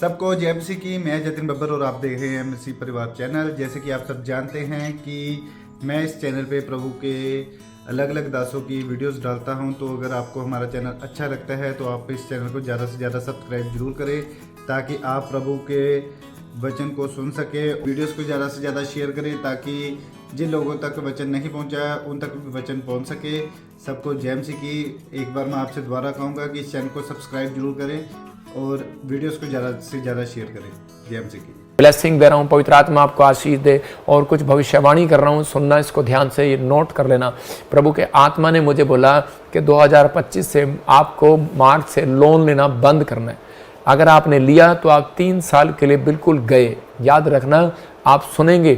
सबको जय मसीह की। मैं जतिन बब्बर और आप देख रहे हैं मसीह परिवार चैनल। जैसे कि आप सब जानते हैं कि मैं इस चैनल पे प्रभु के अलग अलग दासों की वीडियोस डालता हूं, तो अगर आपको हमारा चैनल अच्छा लगता है तो आप इस चैनल को ज़्यादा से ज़्यादा सब्सक्राइब जरूर करें, ताकि आप प्रभु के वचन को सुन सके। वीडियोस को ज़्यादा से ज़्यादा शेयर करें, ताकि जिन लोगों तक वचन नहीं पहुंचा उन तक भी वचन पहुंच सके। सबको जय मसीह की। एक बार मैं आपसे दोबारा कहूँगा कि इस चैनल को सब्सक्राइब जरूर करें और वीडियोस को ज़्यादा से ज़्यादा शेयर करें। जय मसीह की। ब्लेसिंग दे रहा हूँ, पवित्र आत्मा आपको आशीष दे। और कुछ भविष्यवाणी कर रहा हूँ, सुनना, इसको ध्यान से ये नोट कर लेना। प्रभु के आत्मा ने मुझे बोला कि 2025 से आपको मार्च से लोन लेना बंद करना है। अगर आपने लिया तो आप 3 साल के लिए बिल्कुल गए। याद रखना, आप सुनेंगे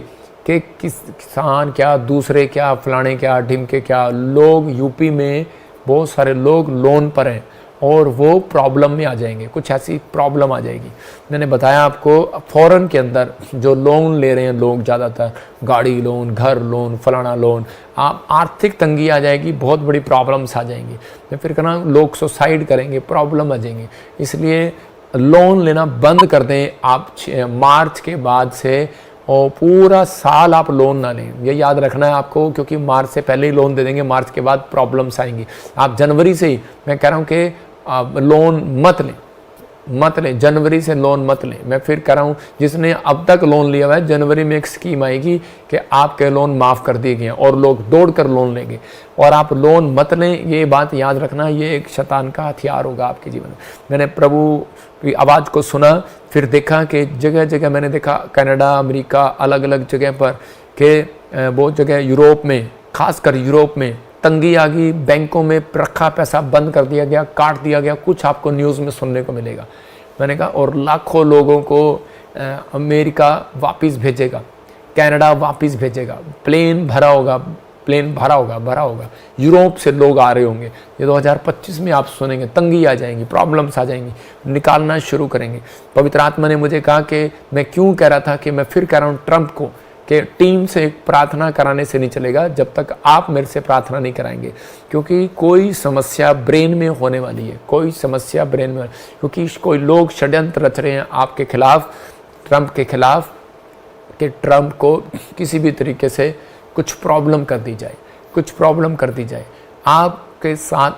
कि किसान क्या, दूसरे क्या, फलाने क्या, ढिमके क्या, लोग यूपी में बहुत सारे लोग लोन पर हैं और वो प्रॉब्लम में आ जाएंगे। कुछ ऐसी प्रॉब्लम आ जाएगी। मैंने बताया आपको, फॉरेन के अंदर जो लोन ले रहे हैं लोग, ज़्यादातर गाड़ी लोन, घर लोन, फलाना लोन, आप आर्थिक तंगी आ जाएगी, बहुत बड़ी प्रॉब्लम्स आ जाएंगी। तो फिर कहना लोग सुसाइड करेंगे, प्रॉब्लम आ जाएंगी। इसलिए लोन लेना बंद कर दें आप मार्च के बाद से, और पूरा साल आप लोन ना लें। ये याद रखना है आपको, क्योंकि मार्च से पहले ही लोन दे देंगे, मार्च के बाद प्रॉब्लम्स आएंगी। आप जनवरी से ही, मैं कह रहा हूँ कि लोन मत लें, जनवरी से लोन मत लें। मैं फिर कह रहा हूँ, जिसने अब तक लोन लिया हुआ है, जनवरी में एक स्कीम आएगी कि आपके लोन माफ़ कर दिए गए हैं और लोग दौड़ कर लोन लेंगे। और आप लोन मत लें, ये बात याद रखना, ये एक शैतान का हथियार होगा आपके जीवन में। मैंने प्रभु की आवाज़ को सुना, फिर देखा कि जगह जगह मैंने देखा, कनाडा, अमेरिका, अलग अलग जगह पर कि बहुत जगह यूरोप में, खासकर यूरोप में तंगी आ गई। बैंकों में रखा पैसा बंद कर दिया गया, काट दिया गया। कुछ आपको न्यूज़ में सुनने को मिलेगा। मैंने कहा, और लाखों लोगों को अमेरिका वापस भेजेगा, कनाडा वापस भेजेगा, प्लेन भरा होगा। यूरोप से लोग आ रहे होंगे। ये 2025 में आप सुनेंगे, तंगी आ जाएंगी, प्रॉब्लम्स आ जाएंगी, निकालना शुरू करेंगे। पवित्र आत्मा ने मुझे कहा कि मैं क्यों कह रहा था कि मैं फिर कह रहा हूँ ट्रंप को कि टीम से प्रार्थना कराने से नहीं चलेगा जब तक आप मेरे से प्रार्थना नहीं कराएंगे। क्योंकि कोई समस्या ब्रेन में होने वाली है, क्योंकि कोई लोग षड्यंत्र रच रहे हैं आपके खिलाफ, ट्रंप के खिलाफ, कि ट्रंप को किसी भी तरीके से कुछ प्रॉब्लम कर दी जाए। आपके साथ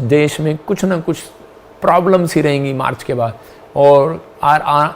देश में कुछ ना कुछ प्रॉब्लम्स ही रहेंगी मार्च के बाद, और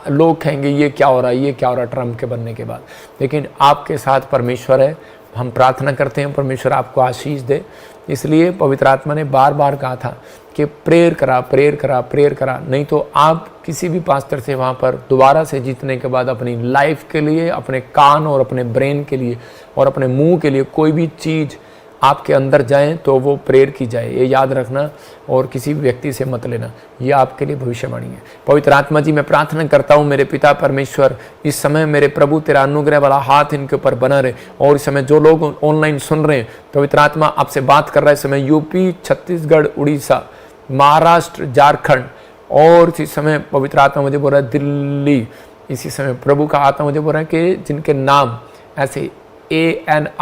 लोग कहेंगे ये क्या हो रहा है ट्रंप के बनने के बाद। लेकिन आपके साथ परमेश्वर है। हम प्रार्थना करते हैं परमेश्वर आपको आशीष दे। इसलिए पवित्र आत्मा ने बार बार कहा था कि प्रेयर करा, नहीं तो आप किसी भी पास्टर से वहाँ पर दोबारा से जीतने के बाद अपनी लाइफ के लिए, अपने कान और अपने ब्रेन के लिए और अपने मुंह के लिए कोई भी चीज़ आपके अंदर जाए तो वो प्रेयर की जाए। ये याद रखना, और किसी भी व्यक्ति से मत लेना। ये आपके लिए भविष्यवाणी है। पवित्र आत्मा जी, मैं प्रार्थना करता हूँ मेरे पिता परमेश्वर, इस समय मेरे प्रभु तेरा अनुग्रह वाला हाथ इनके ऊपर बना रहे। और इस समय जो लोग ऑनलाइन सुन रहे हैं, पवित्र आत्मा आपसे बात कर रहा है इस समय यूपी, छत्तीसगढ़, उड़ीसा, महाराष्ट्र, झारखंड, और इसी समय पवित्र आत्मा मुझे बोल रहा है दिल्ली। इसी समय प्रभु का आत्मा मुझे बोल रहा है कि जिनके नाम ऐसे ANRSTVLJ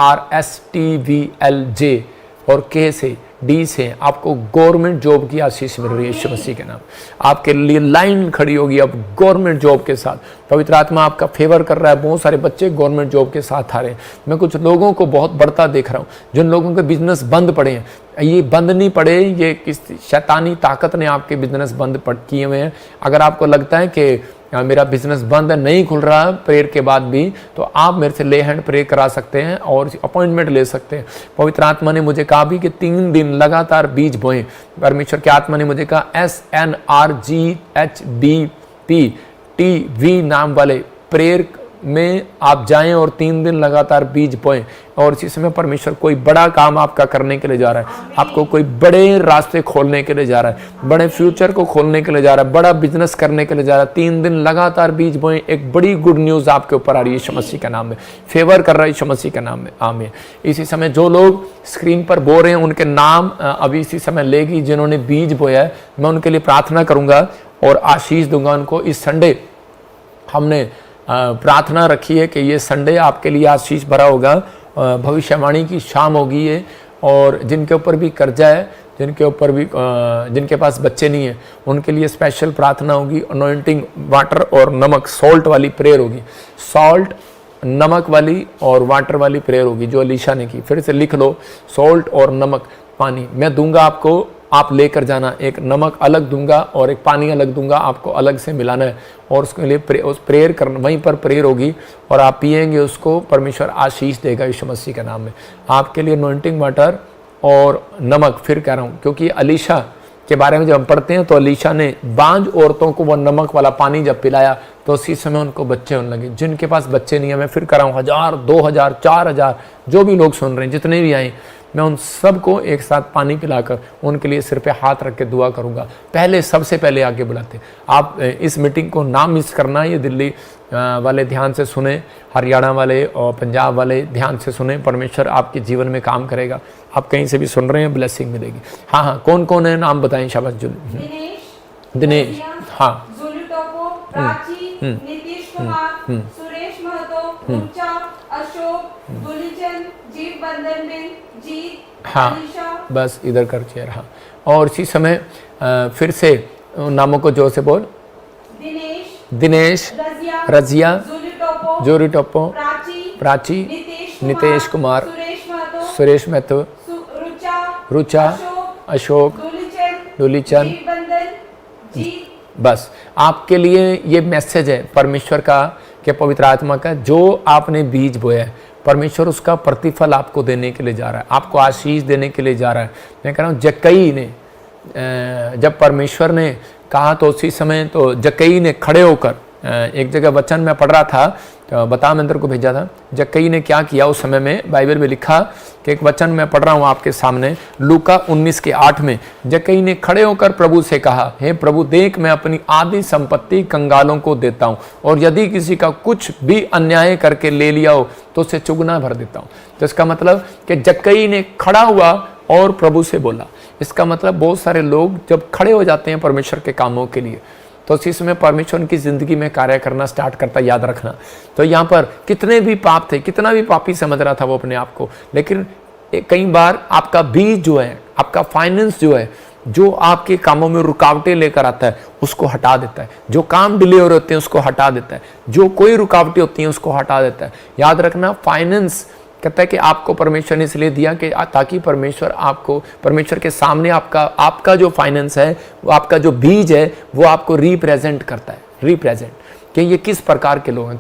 और K से, D से, आपको गवर्नमेंट जॉब की आशीष मिल रही है यीशु मसीह के नाम। आपके लिए लाइन खड़ी होगी अब गवर्नमेंट जॉब के साथ। पवित्र आत्मा आपका फेवर कर रहा है। बहुत सारे बच्चे गवर्नमेंट जॉब के साथ आ रहे हैं। मैं कुछ लोगों को बहुत बढ़ता देख रहा हूँ, जिन लोगों के बिजनेस बंद पड़े हैं। ये बंद नहीं पड़े, ये किस शैतानी ताकत ने आपके बिजनेस बंद किए हुए हैं। अगर आपको लगता है कि मेरा बिजनेस बंद है, नहीं खुल रहा प्रेयर के बाद भी, तो आप मेरे से ले हैंड प्रेयर करा सकते हैं और अपॉइंटमेंट ले सकते हैं। पवित्र आत्मा ने मुझे कहा भी कि 3 दिन लगातार बीज बोएं। परमेश्वर की आत्मा ने मुझे कहा SNRGHBPTV नाम वाले प्रेयर में आप जाएं और 3 दिन लगातार बीज बोएं। और इसी समय परमेश्वर कोई बड़ा काम आपका करने के लिए जा रहा है। आपको कोई बड़े रास्ते खोलने के लिए जा रहा है, बड़े फ्यूचर को खोलने के लिए जा रहा है, बड़ा बिजनेस करने के लिए जा रहा है। 3 दिन लगातार बीज बोएं। एक बड़ी गुड न्यूज़ आपके ऊपर आ रही है यीशु मसीह के नाम में। फेवर कर रहा है यीशु मसीह के नाम में। आमीन। इसी समय जो लोग स्क्रीन पर बोल रहे हैं, उनके नाम अभी इसी समय लेगी, जिन्होंने बीज बोया है। मैं उनके लिए प्रार्थना करूँगा और आशीष दूंगा उनको। इस संडे हमने प्रार्थना रखी है कि ये संडे आपके लिए आशीष भरा होगा। भविष्यवाणी की शाम होगी ये, और जिनके ऊपर भी कर्जा है जिनके ऊपर भी जिनके पास बच्चे नहीं है उनके लिए स्पेशल प्रार्थना होगी। अनॉइंटिंग वाटर और नमक सॉल्ट वाली प्रेयर होगी, सॉल्ट नमक वाली और वाटर वाली प्रेयर होगी जो अलीशा ने की। फिर से लिख लो, सॉल्ट और नमक पानी मैं दूंगा आपको, आप लेकर जाना। एक नमक अलग दूंगा और एक पानी अलग दूंगा, आपको अलग से मिलाना है और उसके लिए उस प्रेयर करना, वहीं पर प्रेयर होगी और आप पिएंगे उसको, परमेश्वर आशीष देगा यीशु मसीह के नाम में। आपके लिए अनॉइंटिंग वाटर और नमक, फिर कह रहा हूँ क्योंकि अलीशा के बारे में जब हम पढ़ते हैं तो अलीशा ने बांझ औरतों को वह नमक वाला पानी जब पिलाया तो उसी समय उनको बच्चे होने लगे। जिनके पास बच्चे नहीं है, मैं फिर कर रहा हूँ 1000, 2000, 4000 जो भी लोग सुन रहे हैं, जितने भी आए, मैं उन सबको एक साथ पानी पिलाकर उनके लिए सिर पे हाथ रख के दुआ करूंगा। पहले सबसे पहले आगे बुलाते। आप इस मीटिंग को ना मिस करना। ये दिल्ली वाले ध्यान से सुने, हरियाणा वाले और पंजाब वाले ध्यान से सुने। परमेश्वर आपके जीवन में काम करेगा। आप कहीं से भी सुन रहे हैं, ब्लेसिंग मिलेगी। हाँ हाँ, कौन कौन है नाम बताएं। शाबाश। दिनेश, हाँ, प्राची, नीतीश कुमार, सुरेश महतो, ऊंचा, अशोक, गुलीचंद, जीव बंदन बिन, जीत, हाँ, अलीशा। बस इधर कर चेयर। हाँ, और इसी समय फिर से उन नामों को जोर से बोल। दिनेश, रजिया, जोरी टोपो, प्राची, नितेश कुमार, सुरेश महतो, रुचा, अशोक, डोलीचंद। बस आपके लिए ये मैसेज है परमेश्वर का, कि पवित्र आत्मा का, जो आपने बीज बोया है परमेश्वर उसका प्रतिफल आपको देने के लिए जा रहा है, आपको आशीष देने के लिए जा रहा है। मैं कह रहा हूँ जक्कई ने जब परमेश्वर ने कहा तो उसी समय तो जक्कई ने खड़े होकर, एक जगह वचन में पढ़ रहा था तो बता मंदिर को भेजा था, जक्कई ने क्या किया उस समय में, बाइबल में लिखा कि एक वचन मैं पढ़ रहा हूँ आपके सामने, लूका 19:8 में जक्कई ने खड़े होकर प्रभु से कहा, हे प्रभु देख मैं अपनी आधी संपत्ति कंगालों को देता हूँ और यदि किसी का कुछ भी अन्याय करके ले लिया हो तो उसे चुगना भर देता हूँ। तो इसका मतलब कि जक्कई ने खड़ा हुआ और प्रभु से बोला। इसका मतलब बहुत सारे लोग जब खड़े हो जाते हैं परमेश्वर के कामों के लिए तो उसी समय परमेश्वर उनकी जिंदगी में कार्य करना स्टार्ट करता है, याद रखना। तो यहाँ पर कितने भी पाप थे, कितना भी पापी समझ रहा था वो अपने आप को, लेकिन कई बार आपका बीज जो है, आपका फाइनेंस जो है, जो आपके कामों में रुकावटें लेकर आता है उसको हटा देता है। जो काम डिले हो रहे होते हैं उसको हटा देता है। जो कोई रुकावटें होती हैं उसको हटा देता है। याद रखना, फाइनेंस कहता है कि आपको परमेश्वर ने इसलिए दिया कि ताकि परमेश्वर आपको, परमेश्वर के सामने आपका जो फाइनेंस है, वो आपका जो बीज है, वो आपको रिप्रेजेंट करता है। रिप्रेजेंट कि ये किस प्रकार के लोग हैं,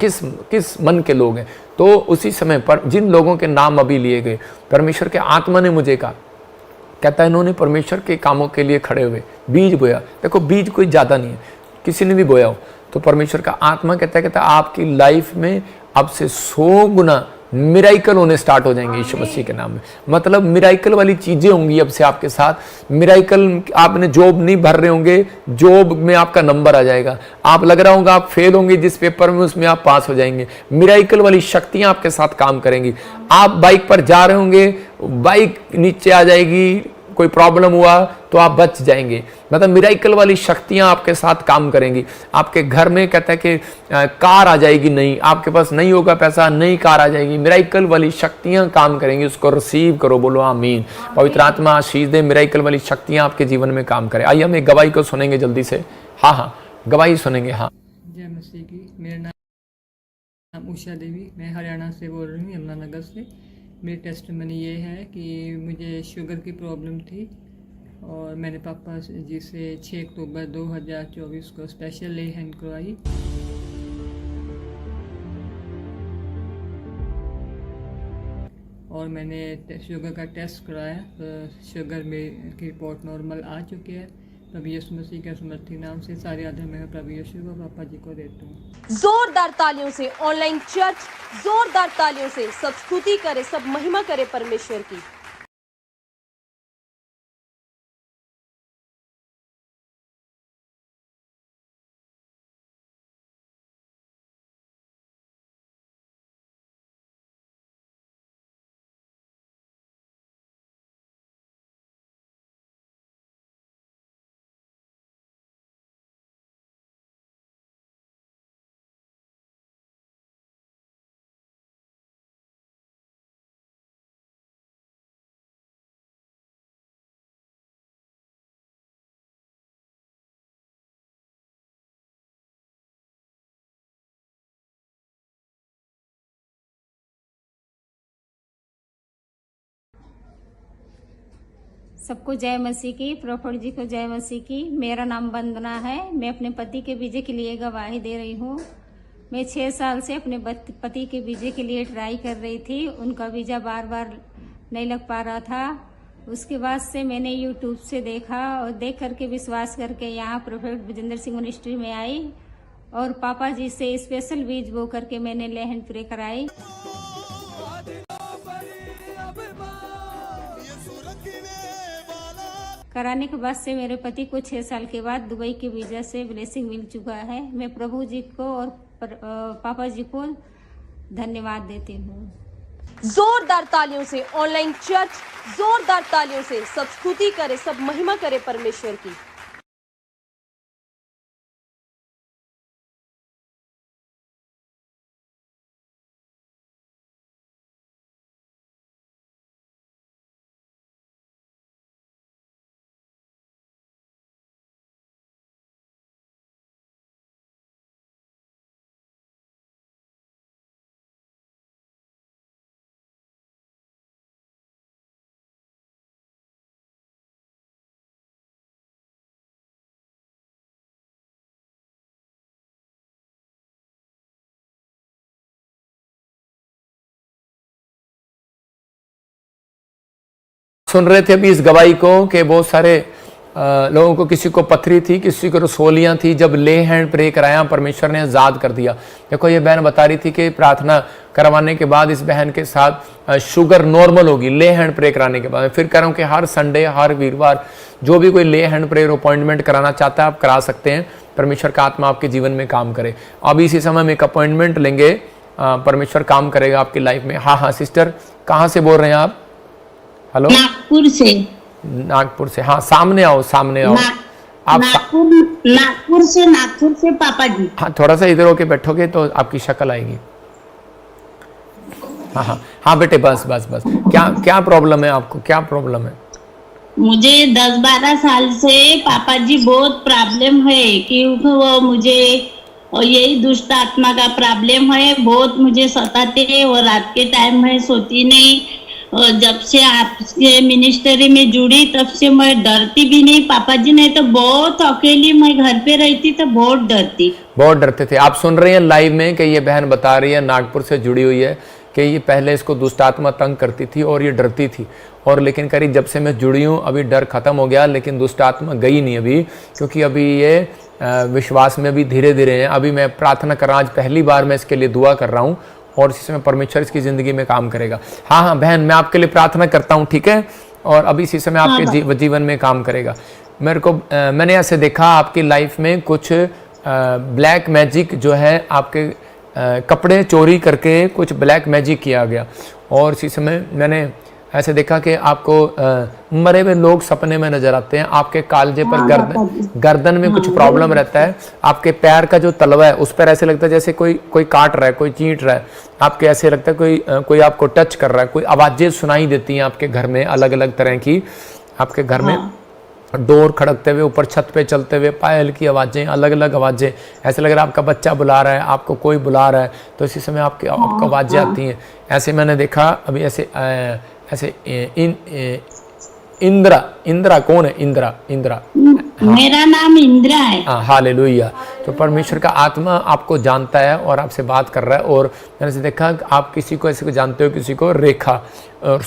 किस मन के लोग हैं। तो उसी समय पर जिन लोगों के नाम अभी लिए गए, परमेश्वर के आत्मा ने मुझे कहा, कहता है इन्होंने परमेश्वर के कामों के लिए खड़े हुए बीज बोया। देखो बीज कोई ज़्यादा नहीं है, किसी ने भी बोया हो तो परमेश्वर का आत्मा कहता है आपकी लाइफ में अब से 100 गुना मिराइकल होने स्टार्ट हो जाएंगे यीशु मसीह के नाम में। मतलब मिराइकल वाली चीजें होंगी अब से आपके साथ। मिराइकल, आपने जॉब नहीं भर रहे होंगे, जॉब में आपका नंबर आ जाएगा। आप लग रहा होगा आप फेल होंगे जिस पेपर में, उसमें आप पास हो जाएंगे। मिराइकल वाली शक्तियां आपके साथ काम करेंगी। आप बाइक पर जा रहे होंगे, बाइक नीचे आ जाएगी, कोई प्रॉब्लम हुआ तो आप बच जाएंगे। मतलब मिराइकल वाली शक्तियां आपके साथ काम करेंगी। आपके घर में कहता है कि कार आ जाएगी, नहीं आपके पास नहीं होगा पैसा, नई कार आ जाएगी। मिराइकल वाली शक्तियां काम करेंगी, उसको रिसीव करो, बोलो आमीन। पवित्र आत्मा आशीष दे, मिराइकल वाली शक्तियां आपके जीवन में काम करें। आइए हम एक गवाही को सुनेंगे जल्दी से। हाँ हाँ, गवाही सुनेंगे। हाँ, जय मसीह की। मेरा नाम उषा देवी, मैं हरियाणा से बोल रही हूँ, यमुनानगर से। मेरी टेस्टमनी ये है कि मुझे शुगर की प्रॉब्लम थी और मैंने पापा जी से 6 अक्टूबर 2024 को स्पेशल ले हैंड करवाई। और मैंने शुगर का टेस्ट कराया तो शुगर में की रिपोर्ट नॉर्मल आ चुकी है। प्रभु यीशु मसीह के समर्थी नाम से सारे आदर मैं प्रभु यीशु को पापा जी को देता हूँ। जोरदार तालियों से ऑनलाइन चर्च, जोरदार तालियों से सब स्तुति करे, सब महिमा करे परमेश्वर की। सबको जय मसीह की, प्रॉफिट जी को जय मसीह की। मेरा नाम वंदना है। मैं अपने पति के वीजे के लिए गवाही दे रही हूँ। मैं 6 साल से अपने पति के वीजे के लिए ट्राई कर रही थी। उनका वीजा बार बार नहीं लग पा रहा था। उसके बाद से मैंने यूट्यूब से देखा और देख करके विश्वास करके यहाँ प्रॉफिट विजेंद्र सिंह मिनिस्ट्री में आई और पापा जी से स्पेशल वीज बो करके मैंने ले हैंड प्रे कराई। कराने के बाद से मेरे पति को 6 साल के बाद दुबई के वीजा से ब्लेसिंग मिल चुका है। मैं प्रभु जी को और पापा जी को धन्यवाद देती हूँ। जोरदार तालियों से ऑनलाइन चर्च, जोरदार तालियों से सब स्तुति करे, सब महिमा करे परमेश्वर की। सुन रहे थे अभी इस गवाही को कि बहुत सारे लोगों को, किसी को पथरी थी, किसी को रसोलियाँ थी। जब ले हैंड प्रे कराया परमेश्वर ने आज़ाद कर दिया। देखो ये बहन बता रही थी कि प्रार्थना करवाने के बाद इस बहन के साथ शुगर नॉर्मल होगी ले हैंड प्रे कराने के बाद। फिर कह रहा हूँ कि हर संडे, हर वीरवार जो भी कोई ले हैंड प्रेयर अपॉइंटमेंट कराना चाहता है आप करा सकते हैं। परमेश्वर का आत्मा आपके जीवन में काम करे। अब इसी समय में एक अपॉइंटमेंट लेंगे, परमेश्वर काम करेगा आपकी लाइफ में। हाँ हाँ सिस्टर, कहाँ से बोल रहे हैं आप? हेलो, नागपुर से। नागपुर से, हाँ सामने आओ, सामने आओ। आप नागपुर से पापा जी। हाँ थोड़ा सा इधर होके बैठोगे तो आपकी शक्ल आएगी। हाँ हाँ हाँ बेटे, बस बस बस। क्या प्रॉब्लम है आपको? क्या प्रॉब्लम है? मुझे 10-12 साल से पापा जी बहुत प्रॉब्लम है कि वो मुझे और यही दुष्ट आत्मा का प्रॉब्लम है। बहुत मुझे सताते हैं और रात के टाइम में सोती नहीं। और जब से आपके मिनिस्ट्री में जुड़ी तब से मैं डरती भी नहीं पापा जी। नहीं तो बहुत अकेली मैं घर पे रहती तो बहुत डरते थे। आप सुन रहे हैं लाइव में कि ये बहन बता रही है, नागपुर से जुड़ी हुई है, कि ये पहले इसको दुष्ट आत्मा तंग करती थी और ये डरती थी। और लेकिन करीब जब से मैं जुड़ी हूँ अभी डर खत्म हो गया, लेकिन दुष्ट आत्मा गई नहीं अभी, क्योंकि अभी ये विश्वास में भी धीरे धीरे है। अभी मैं प्रार्थना कर रहा हूँ, आज पहली बार मैं इसके लिए दुआ कर रहा हूँ और इसी समय परमेश्वर इसकी ज़िंदगी में काम करेगा। हाँ हाँ बहन, मैं आपके लिए प्रार्थना करता हूँ, ठीक है? और अभी इसी समय आपके जीवन में काम करेगा। मैंने ऐसे देखा आपकी लाइफ में कुछ ब्लैक मैजिक जो है, आपके कपड़े चोरी करके कुछ ब्लैक मैजिक किया गया। और इसी समय मैंने ऐसे देखा कि आपको मरे हुए लोग सपने में नजर आते हैं। आपके कालजे पर गर्दन में कुछ प्रॉब्लम रहता है। आपके पैर का जो तलवा है उस पर ऐसे लगता है जैसे कोई काट रहा है, कोई चींट रहा है। आपके ऐसे लगता है कोई आपको टच कर रहा है। कोई आवाज़ें सुनाई देती हैं आपके घर में, अलग अलग तरह की। आपके घर में डोर खड़कते हुए, ऊपर छत पे चलते हुए पायल की आवाज़ें, अलग अलग आवाज़ें। ऐसे लग रहा है आपका बच्चा बुला रहा है, आपको कोई बुला रहा है, तो इसी समय आपको आवाज़ें आती हैं। ऐसे मैंने देखा अभी ऐसे इंदिरा कौन है? इंदिरा हाँ। मेरा नाम इंदिरा है। हाँ, हालेलुया। तो परमेश्वर का आत्मा आपको जानता है और आपसे बात कर रहा है। और मैंने से देखा आप किसी को ऐसे को जानते हो, किसी को रेखा और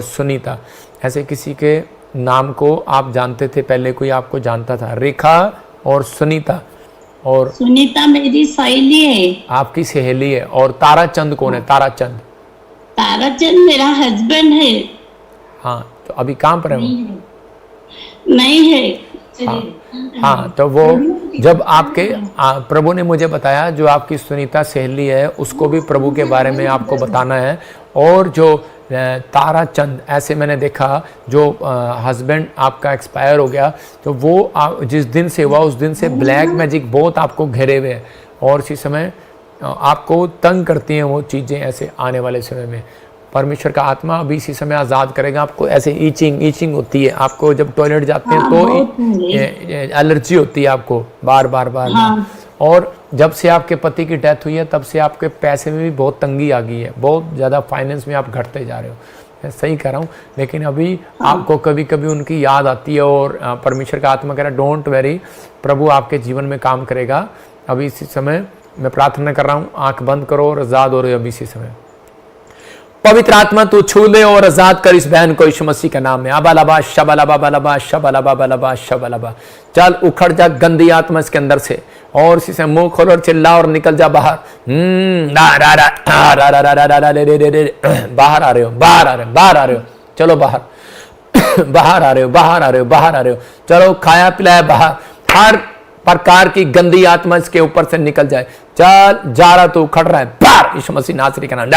सुनीता, ऐसे किसी के नाम को आप जानते थे पहले? कोई आपको जानता था? रेखा और सुनीता। और सुनीता मेरी सहेली है। आपकी सहेली है। और ताराचंद कौन है? ताराचंद मेरा हस्बैंड है। हाँ, तो अभी कहाँ पर है वो? नहीं है। हाँ, तो वो जब आपके प्रभु ने मुझे बताया, जो आपकी सुनीता सहेली है उसको भी प्रभु के बारे में आपको बताना है। और जो ताराचंद, ऐसे मैंने देखा जो हस्बैंड आपका एक्सपायर हो गया, तो वो जिस दिन से हुआ उस दिन से ब्लैक मैजिक बहुत आपको घेरे हुए हैं और इसी समय आपको तंग करती हैं वो चीज़ें। ऐसे आने वाले समय में परमेश्वर का आत्मा अभी इसी समय आज़ाद करेगा आपको। ऐसे ईचिंग होती है आपको, जब टॉयलेट जाते हैं तो एलर्जी होती है आपको बार बार। और जब से आपके पति की डेथ हुई है तब से आपके पैसे में भी बहुत तंगी आ गई है, बहुत ज़्यादा फाइनेंस में आप घटते जा रहे हो। मैं सही कह रहा हूँ, लेकिन अभी आपको कभी कभी उनकी याद आती है और परमेश्वर का आत्मा कह रहा है डोंट वेरी, प्रभु आपके जीवन में काम करेगा। अभी इसी समय मैं प्रार्थना कर रहा हूँ, आंख बंद करो और आजाद हो रहे हो अभी इसी समय। पवित्र आत्मा तू छू ले और आजाद कर इस बहन को यीशु मसीह के नाम में। अबालबा शबलबा बलबा शबलबा बलबा शबलबा। चल उखड़ जा गंदी आत्मा इसके अंदर से, और इसी से मुंह खोल और चिल्ला और निकल जा बाहर। बाहर आ रहे हो, बाहर आ रहे हो, बाहर आ रहे हो, चलो बाहर बाहर आ रहे हो, बाहर आ रहे हो, बाहर आ रहे हो, चलो खाया पिलाया बाहर, हर प्रकार की गंदी आत्मा इसके ऊपर से निकल जाए। चल जा रहा तो खड़ रहा है बाहर यीशु मसीह नासरी का नाम।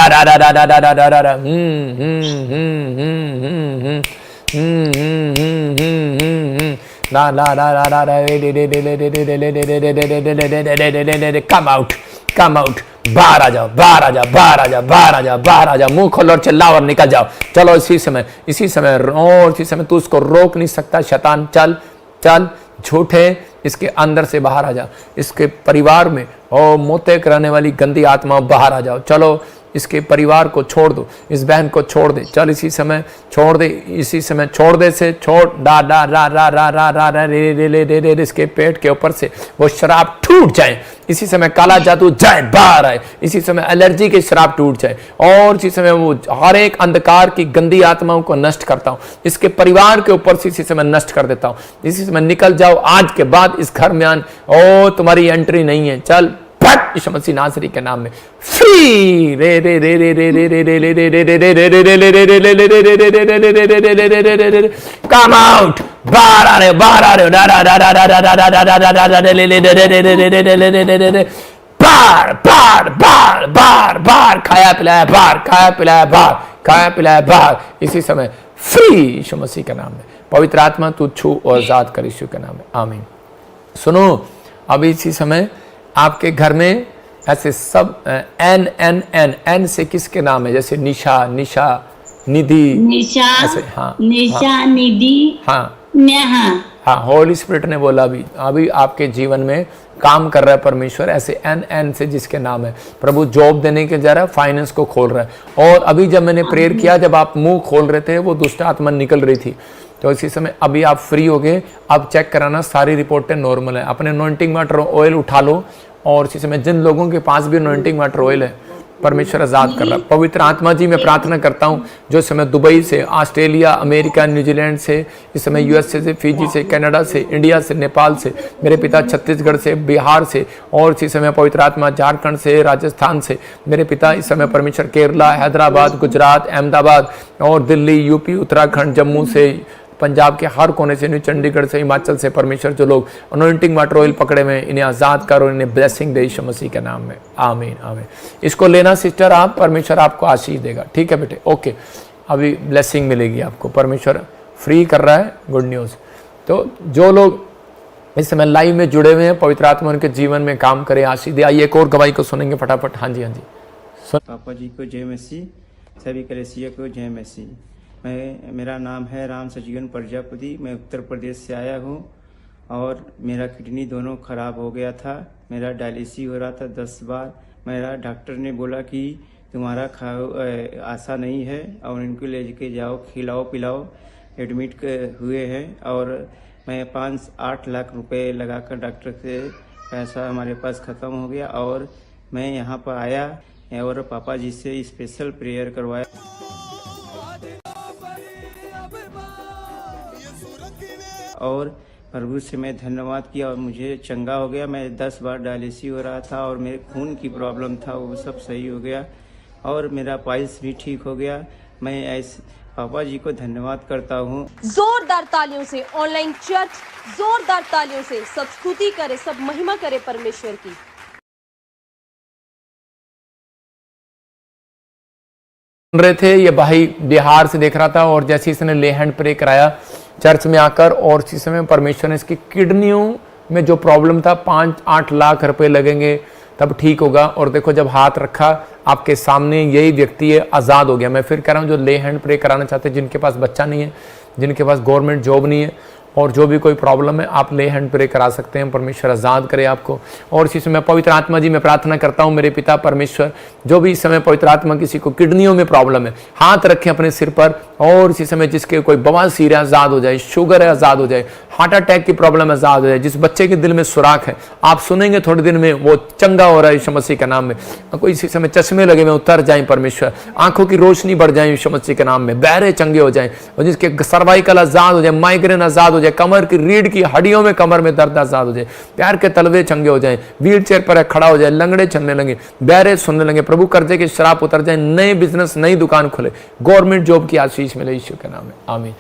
कम आउट, कम आउट, बाहर आ जाओ, बाहर आ जाओ, बाहर आ जाओ, बाहर आ जाओ, बाहर आ जाओ, मुंह खोलो और चिल्लाओ और निकल जाओ। चलो इसी समय, इसी समय, और इसी समय तू उसको रोक नहीं सकता शैतान। चल चल झूठे इसके अंदर से बाहर आ जाओ, इसके परिवार में और मोते कराने वाली गंदी आत्मा बाहर आ जाओ। चलो इसके परिवार को छोड़ दो, इस बहन को छोड़ दे, चल इसी समय छोड़ दे, इसी समय छोड़ दे से छोड़। डा डा रा रा रा रा रा रा रे रे रे रे रे, इसके पेट के ऊपर से वो शराब टूट जाए इसी समय, काला जादू जाए बाहर आए इसी समय, एलर्जी के शराब टूट जाए, और इसी समय वो हर एक अंधकार की गंदी आत्माओं को नष्ट करता हूँ, इसके परिवार के ऊपर से इसी समय नष्ट कर देता हूँ। इसी समय निकल जाओ आज के बाद इस घर में आन, ओ तुम्हारी एंट्री नहीं है। चल यीशु मसीह नासरी के नाम में फ्री रे रे रे रे रे रे रे रे रे रे रे रे रे रे रे, कम आउट, बाहर आ रहे हो, बाहर आ रहे हो, बाहर बाहर बाहर बाहर बाहर, खाया पिलाया बाहर, खाया पिलाया बाहर, खाया पिलाया बाहर इसी समय फ्री यीशु मसीह के नाम में। पवित्र आत्मा तू छू और आजाद कर यीशु के नाम में, आमीन। सुनो अभी इसी समय आपके घर में ऐसे सब एन एन एन एन से किसके नाम है, जैसे निशा, निशा, निधि, निशा, ऐसे, हाँ, निशा, हाँ, निधि, हाँ, नेहा। हाँ, होली स्पिरिट ने बोला अभी आपके जीवन में काम कर रहा है परमेश्वर, ऐसे एन एन से जिसके नाम है। प्रभु जॉब देने के जा रहा है, फाइनेंस को खोल रहा है। और अभी जब मैंने प्रेयर किया, जब आप मुंह खोल रहे थे वो दुष्ट आत्मा निकल रही थी, तो इसी समय अभी आप फ्री हो गए। अब चेक कराना, सारी रिपोर्टें नॉर्मल है। अपने अनॉइंटिंग वाटर ऑयल उठा लो, और इसी समय जिन लोगों के पास भी अनॉइंटिंग वाटर ऑयल है परमेश्वर आजाद कर रहा है। पवित्र आत्मा जी मैं प्रार्थना करता हूँ, जो समय दुबई से, ऑस्ट्रेलिया, अमेरिका, न्यूजीलैंड से, इस समय यूएसए से, फिजी से, कनाडा से, इंडिया से, नेपाल से, मेरे पिता छत्तीसगढ़ से, बिहार से, और इसी समय पवित्र आत्मा झारखंड से, राजस्थान से, मेरे पिता इस समय परमेश्वर केरला, हैदराबाद, गुजरात, अहमदाबाद और दिल्ली, यूपी, उत्तराखंड, जम्मू से, पंजाब के हर कोने से, न्यू चंडीगढ़ से, हिमाचल से, परमेश्वर जो लोग अनॉइंटिंग वाटर ऑयल पकड़े में, इन्हें आज़ाद करो, इन्हें ब्लेसिंग दे यीशु मसीह के नाम में, आमीन आमीन। इसको लेना सिस्टर आप, परमेश्वर आपको आशीष देगा, ठीक है बेटे, ओके। अभी ब्लेसिंग मिलेगी आपको, परमेश्वर फ्री कर रहा है, गुड न्यूज़। तो जो लोग इस समय लाइव में जुड़े हुए हैं, पवित्र आत्मा उनके जीवन में काम करे, आशीष दे। आइए एक और गवाही को सुनेंगे फटाफट। हाँ जी, हाँ जी। पापा जी को जय मसीह, सभी कलेसिया को जय मसीह। मेरा नाम है राम सजीवन प्रजापति। मैं उत्तर प्रदेश से आया हूँ और मेरा किडनी दोनों खराब हो गया था। मेरा डायलिसिस हो रहा था 10 बार। मेरा डॉक्टर ने बोला कि तुम्हारा आशा नहीं है और इनको ले के जाओ, खिलाओ पिलाओ। एडमिट हुए हैं और मैं 5-8 लाख रुपए लगाकर डॉक्टर से पैसा हमारे पास ख़त्म हो गया और मैं यहाँ पर आया और पापा जी से स्पेशल प्रेयर करवाया और प्रभु से मैं धन्यवाद किया और मुझे चंगा हो गया। मैं 10 बार डायलिसिस हो रहा था और मेरे खून की प्रॉब्लम था, वो सब सही हो गया और मेरा पाइल्स भी ठीक हो गया। मैं ऐसे पापा जी को धन्यवाद करता हूँ। जोरदार तालियों से ऑनलाइन चर्च, जोरदार तालियों से सब स्तुति करे, सब महिमा करे परमेश्वर की। सुन रहे थे, ये भाई बिहार से देख रहा था और जैसे इसने ले हैंड प्रे कराया चर्च में आकर, और इसी समय परमेश्वर ने इसकी किडनियों में जो प्रॉब्लम था 5-8 लाख रुपए लगेंगे तब ठीक होगा। और देखो जब हाथ रखा आपके सामने, यही व्यक्ति है, आज़ाद हो गया। मैं फिर कह रहा हूँ, जो ले हैंड प्रे कराना चाहते हैं, जिनके पास बच्चा नहीं है, जिनके पास गवर्नमेंट जॉब नहीं है, और जो भी कोई प्रॉब्लम है आप ले हैंड प्रे करा सकते हैं, परमेश्वर आज़ाद करे आपको। और इसी समय पवित्र आत्मा जी मैं प्रार्थना करता हूँ मेरे पिता परमेश्वर, जो भी इस समय पवित्र आत्मा किसी को किडनियों में प्रॉब्लम है हाथ रखें अपने सिर पर, और इसी समय जिसके कोई बवासीर है आज़ाद हो जाए, शुगर है आज़ाद हो जाए, हार्ट अटैक की प्रॉब्लम आज़ाद हो जाए, जिस बच्चे के दिल में सुराख है आप सुनेंगे थोड़े दिन में वो चंगा हो रहा है यीशु मसीह के नाम में। कोई इसी समय चश्मे लगे हुए उतर जाएं परमेश्वर, आंखों की रोशनी बढ़ जाए यीशु मसीह के नाम में, बहरे चंगे हो जाएं, और जिसके सर्वाइकल आज़ाद हो जाए, माइग्रेन आज़ाद हो जाए, कमर की रीढ़ की हड्डियों में कमर में दर्द आज़ाद हो जाए, पैर के तलवे चंगे हो जाए, व्हील चेयर पर खड़ा हो जाए, लंगड़े चलने लगे, बहरे सुनने लगे, प्रभु कर्जे के श्राप उतर जाए, नए बिजनेस नई दुकान खुले, गवर्नमेंट जॉब की आशीष मिले यीशु के नाम में, आमीन।